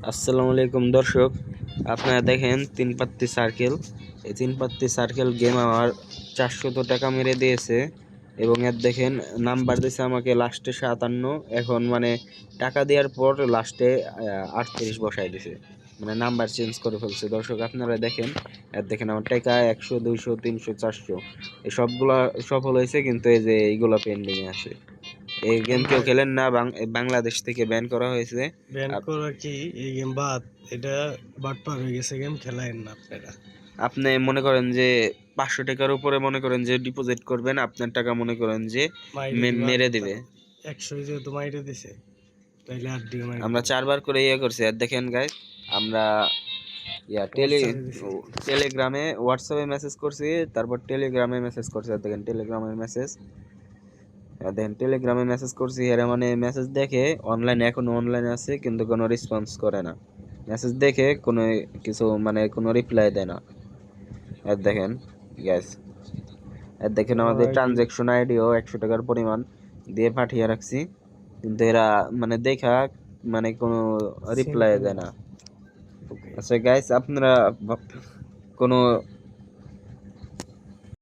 আসসালামু আলাইকুম দর্শক, আপনারা দেখেন তিন পাত্তি সার্কেল। এই তিন পাত্তি সার্কেল গেম আমার 400 টাকা মেরে দিয়েছে এবং এর দেখেন নাম্বার দিয়েছে আমাকে লাস্টে 57। এখন মানে টাকা দেওয়ার পর লাস্টে 38 বসাই দিছে, মানে নাম্বার চেঞ্জ করে ফেলছে। দর্শক আপনারা দেখেন, এর দেখেন আমার টাকা 100 200 300 400 এই সবগুলা সফল হয়েছে, কিন্তু এই যে এইগুলা পেন্ডিং আছে। এই গেম কেউ ভাই, খেলেন না, বাংলাদেশ থেকে ব্যান করা হয়েছে। ব্যান করা কি এই গেম বাদ? এটা বাটপার হয়ে গেছে, গেম খেলায়েন না আপনারা। আপনি মনে করেন যে 500 টাকার উপরে মনে করেন যে ডিপোজিট করবেন, আপনার টাকা মনে করেন যে মাইরে দিবে আর মেরে কথা দিবে। নেই। 100 যেহেতু মাইরে দিছে, তাইলে আর ডিউ মাইরে আমরা দিবে। 4 বার করে করছি। আর দেখেন গাইস, আমরা হোয়াটসঅ্যাপে দিছে। টেলিগ্রামে হোয়াটসঅ্যাপে মেসেজ করছি, তারপর টেলিগ্রামে মেসেজ করছি। আর দেখেন টেলিগ্রামের মেসেজ, দেখেন টেলিগ্রামে মেসেজ করছি। এরা মানে মেসেজ দেখে অনলাইনে, এখনো অনলাইনে আছে কিন্তু কোনো রেসপন্স করে না। মেসেজ দেখে কোনো কিছু মানে কোনো রিপ্লাই দেয় না। আর দেখেন গ্যাস, আর দেখেন আমার আমাদের আইডি ট্রানজ্যাকশন আইডিও 100 টাকার পরিমাণ দিয়ে পাঠিয়ে রাখছি, কিন্তু এরা মানে দেখা মানে কোনো সিন রিপ্লাই করে দেয় না। না। আচ্ছা গাইস, আপনারা কোনো